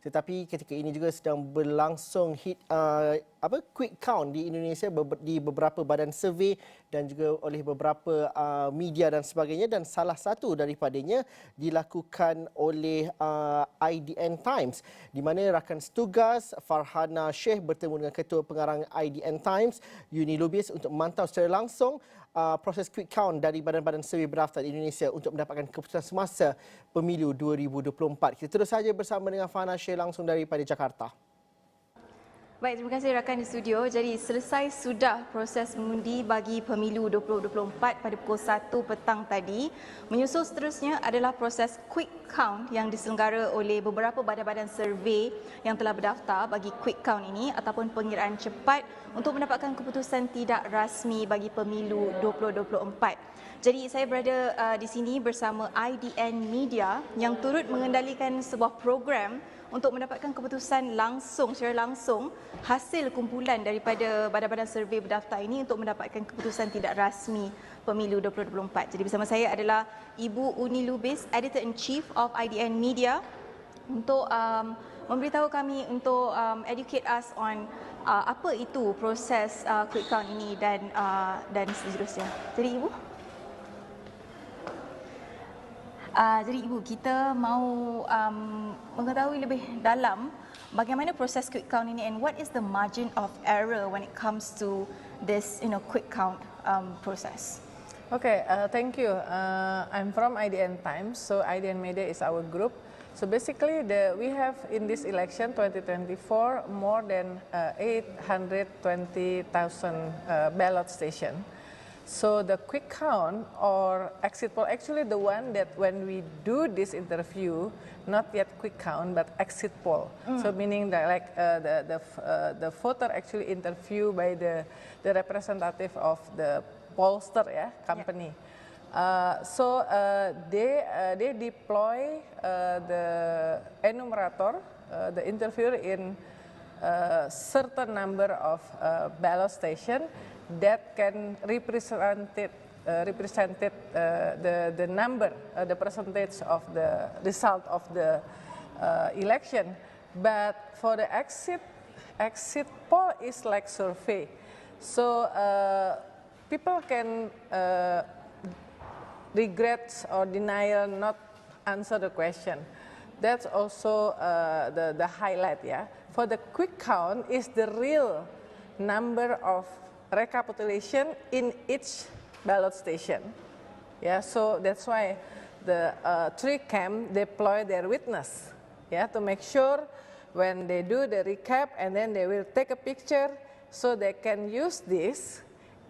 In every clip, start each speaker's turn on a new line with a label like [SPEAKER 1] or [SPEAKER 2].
[SPEAKER 1] Tetapi ketika ini juga sedang berlangsung quick count di Indonesia di beberapa badan survey dan juga oleh beberapa media dan sebagainya, dan salah satu daripadanya dilakukan oleh IDN Times di mana rakan setugas Farhana Sheikh bertemu dengan Ketua Pengarang IDN Times Yuni Lubis untuk memantau secara langsung proses quick count dari badan-badan survey berdaftar di Indonesia untuk mendapatkan keputusan semasa pemilu 2024. Kita terus saja bersama dengan Farhana Sheikh langsung daripada Jakarta.
[SPEAKER 2] Baik, terima kasih rakan di studio. Jadi selesai sudah proses mengundi bagi pemilu 2024 pada pukul 1 petang tadi. Menyusul seterusnya adalah proses quick count yang diselenggara oleh beberapa badan-badan survey yang telah berdaftar bagi quick count ini ataupun pengiraan cepat untuk mendapatkan keputusan tidak rasmi bagi pemilu 2024. Jadi saya berada di sini bersama IDN Media yang turut mengendalikan sebuah program untuk mendapatkan keputusan secara langsung hasil kumpulan daripada badan-badan survey berdaftar ini untuk mendapatkan keputusan tidak rasmi pemilu 2024. Jadi bersama saya adalah Ibu Uni Lubis, Editor-in-Chief of IDN Media, untuk memberitahu kami, untuk educate us on apa itu proses quick count ini dan seterusnya. Jadi Ibu. Jadi Ibu, kita mahu mengetahui lebih dalam bagaimana proses quick count ini and what is the margin of error when it comes to this quick count process.
[SPEAKER 3] Okay, thank you. I'm from IDN Times, so IDN Media is our group. So basically, we have in this election 2024 more than 820,000 ballot stations. So the quick count or exit poll, actually the one that when we do this interview, not yet quick count but exit poll. So meaning that like the voter actually interview by the representative of the pollster company. They deploy the enumerator, the interviewer in certain number of ballot station that can represent the number, the percentage of the result of the election. But for the exit poll is like survey. So people can regret or denial not answer the question. That's also the highlight, yeah. For the quick count is the real number of recapitulation in each ballot station. Yeah, so that's why the three camp deploy their witness, yeah, to make sure when they do the recap and then they will take a picture so they can use this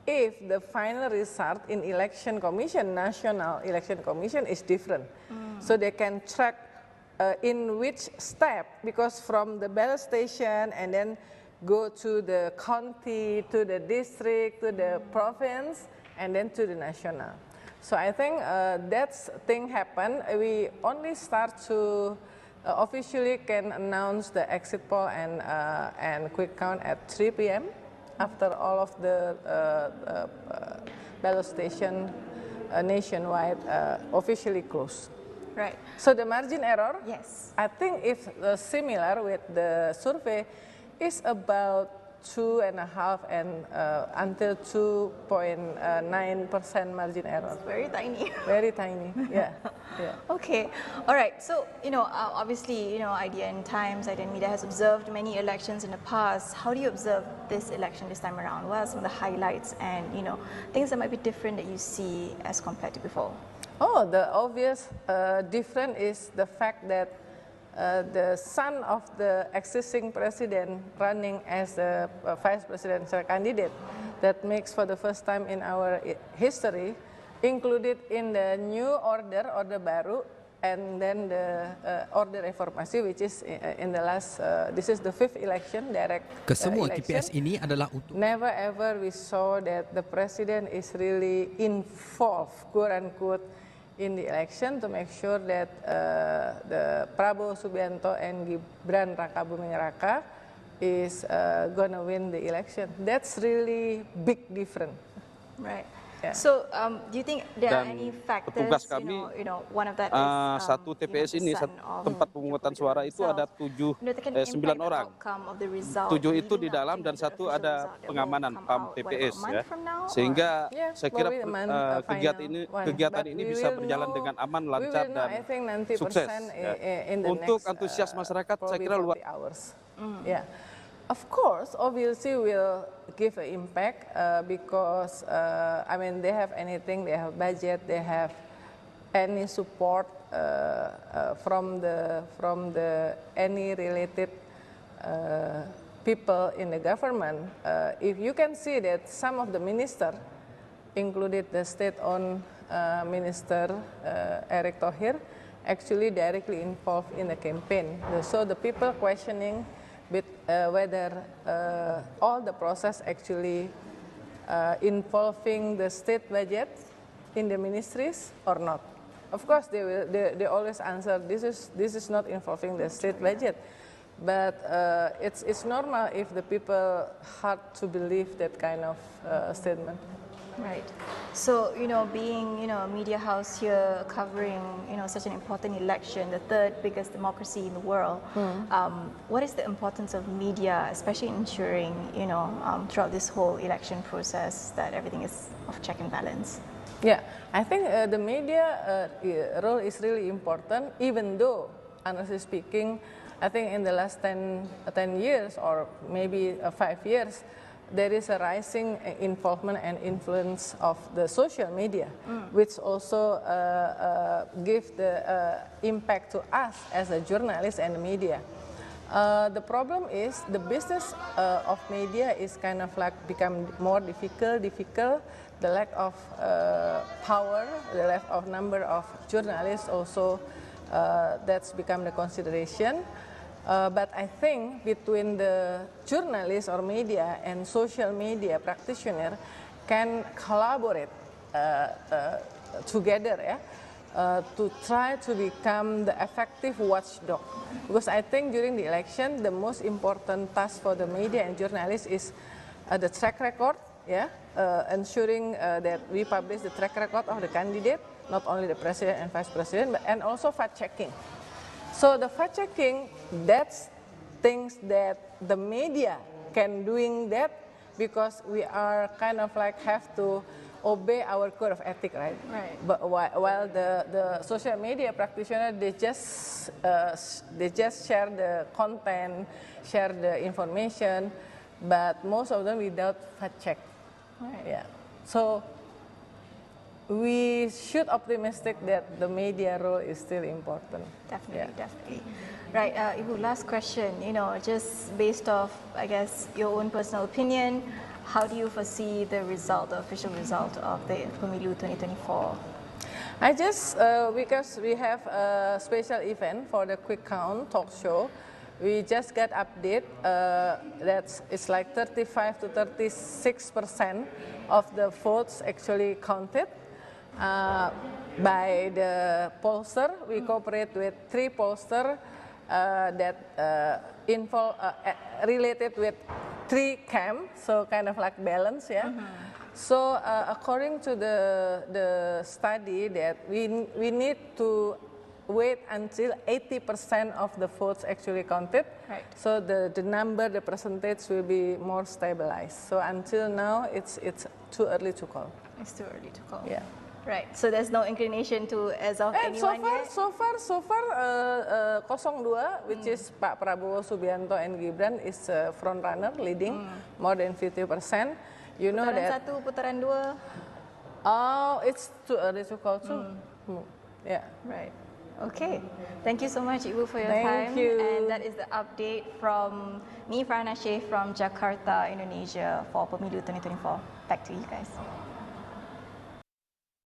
[SPEAKER 3] if the final result in election commission, national election commission is different. So they can track in which step, because from the ballot station and then go to the county, to the district, to the province, and then to the national. So I think that thing happened. We only start to officially can announce the exit poll and quick count at 3 p.m. after all of the ballot station nationwide officially closed.
[SPEAKER 2] Right.
[SPEAKER 3] So the margin error,
[SPEAKER 2] yes,
[SPEAKER 3] I think it's similar with the survey. Is about 2.5 and until 2.9% margin error.
[SPEAKER 2] It's very tiny.
[SPEAKER 3] Very tiny. Yeah. Yeah.
[SPEAKER 2] Okay. All right. So obviously IDN Times, IDN Media has observed many elections in the past. How do you observe this election this time around? What are some of the highlights and things that might be different that you see as compared to before?
[SPEAKER 3] Oh, the obvious difference is the fact that the son of the existing president running as a vice presidential candidate, that makes for the first time in our history, included in the new order baru, and then the order reformasi, which is in the last, this is the 5th election, direct
[SPEAKER 4] Kesemua
[SPEAKER 3] election.
[SPEAKER 4] TPS ini adalah untuk
[SPEAKER 3] Never ever we saw that the president is really involved, quote unquote, in the election to make sure that the Prabowo Subianto and Gibran Rakabuming Raka is gonna win the election. That's really big difference.
[SPEAKER 2] Right.
[SPEAKER 3] Yeah.
[SPEAKER 2] So, do you think there are
[SPEAKER 4] Dan
[SPEAKER 2] any factors?
[SPEAKER 4] petugas kami,
[SPEAKER 2] one of that is
[SPEAKER 4] satu TPS ini,
[SPEAKER 2] the son
[SPEAKER 4] satu
[SPEAKER 2] of
[SPEAKER 4] tempat
[SPEAKER 2] Joko
[SPEAKER 4] pemungutan
[SPEAKER 2] Widodo
[SPEAKER 4] suara itu ada
[SPEAKER 2] himself. That can
[SPEAKER 4] 9
[SPEAKER 2] impact the
[SPEAKER 4] orang.
[SPEAKER 2] outcome of the result
[SPEAKER 4] 7 itu di
[SPEAKER 2] leading up
[SPEAKER 4] dalam
[SPEAKER 2] to
[SPEAKER 4] dan
[SPEAKER 2] the
[SPEAKER 4] 1
[SPEAKER 2] official
[SPEAKER 4] ada
[SPEAKER 2] result that will
[SPEAKER 4] pengamanan
[SPEAKER 2] come
[SPEAKER 4] PAM
[SPEAKER 2] out, what, about
[SPEAKER 4] TPS
[SPEAKER 2] a month
[SPEAKER 4] ya.
[SPEAKER 2] from now, or?
[SPEAKER 4] Sehingga
[SPEAKER 3] Yeah,
[SPEAKER 4] saya kira
[SPEAKER 3] probably the month,
[SPEAKER 4] kegiatan
[SPEAKER 3] But
[SPEAKER 4] ini
[SPEAKER 3] we
[SPEAKER 4] bisa
[SPEAKER 3] will
[SPEAKER 4] berjalan
[SPEAKER 3] know-
[SPEAKER 4] dengan aman,
[SPEAKER 3] we
[SPEAKER 4] lancar
[SPEAKER 3] will know,
[SPEAKER 4] dan
[SPEAKER 3] I think 90%
[SPEAKER 4] sukses. Ya.
[SPEAKER 3] in the
[SPEAKER 4] Untuk
[SPEAKER 3] next,
[SPEAKER 4] antusias masyarakat saya
[SPEAKER 3] probably
[SPEAKER 4] kira luar
[SPEAKER 3] 40 hours. Yeah. Of course, obviously will give an impact because I mean they have anything, they have budget, they have any support from the any related people in the government. If you can see that some of the minister, included the state-owned minister Erick Thohir, actually directly involved in the campaign. So the people questioning whether all the process actually involving the state budget in the ministries or not. Of course, they always answer this is not involving the state budget, but it's normal if the people hard to believe that kind of statement.
[SPEAKER 2] Right. So, being, a media house here covering, such an important election, the third biggest democracy in the world, what is the importance of media, especially ensuring, throughout this whole election process that everything is of check and balance?
[SPEAKER 3] Yeah, I think the media role is really important, even though, honestly speaking, I think in the last 10 years or maybe 5 years, there is a rising involvement and influence of the social media, which also give the impact to us as a journalist and media. The problem is the business of media is kind of like become more difficult. The lack of power, the lack of number of journalists also that's become the consideration. But I think between the journalists or media and social media practitioner can collaborate together to try to become the effective watchdog. Because I think during the election, the most important task for the media and journalists is the track record, ensuring that we publish the track record of the candidate, not only the president and vice president, and also fact-checking. So the fact-checking, that's things that the media can doing that because we are kind of like have to obey our code of ethic, right?
[SPEAKER 2] Right.
[SPEAKER 3] But while the social media practitioner, they just share the content, share the information, but most of them without fact-check.
[SPEAKER 2] Right.
[SPEAKER 3] Yeah. So we should optimistic that the media role is still important.
[SPEAKER 2] Definitely,
[SPEAKER 3] Yeah.
[SPEAKER 2] definitely. Right, Ibu, last question. Just based off, I guess, your own personal opinion, how do you foresee the official result of the Pemilu 2024?
[SPEAKER 3] I just, because we have a special event for the Quick Count talk show, we just got update it's like 35 to 36% of the votes actually counted. By the pollster, we cooperate with 3 pollsters that related with 3 camps, so kind of like balance, yeah. So according to the study, that we need to wait until 80% of the votes actually counted.
[SPEAKER 2] Right.
[SPEAKER 3] So the number, the percentage will be more stabilized. So until now, it's too early to call.
[SPEAKER 2] It's too early to call.
[SPEAKER 3] Yeah.
[SPEAKER 2] Right, so there's no inclination to, as of
[SPEAKER 3] And
[SPEAKER 2] anyone yet?
[SPEAKER 3] so far, 02, which is Pak Prabowo Subianto and Gibran is front runner, leading more than 50%. You know
[SPEAKER 2] Putaran
[SPEAKER 3] that.
[SPEAKER 2] 1, putaran 2?
[SPEAKER 3] Oh, it's too early to call too. Yeah.
[SPEAKER 2] Right. Okay. Thank you so much, Ibu, for your time.
[SPEAKER 3] Thank you.
[SPEAKER 2] And that is the update from me, Farhana Sheikh, from Jakarta, Indonesia, for Pemilu 2024. Back to you guys.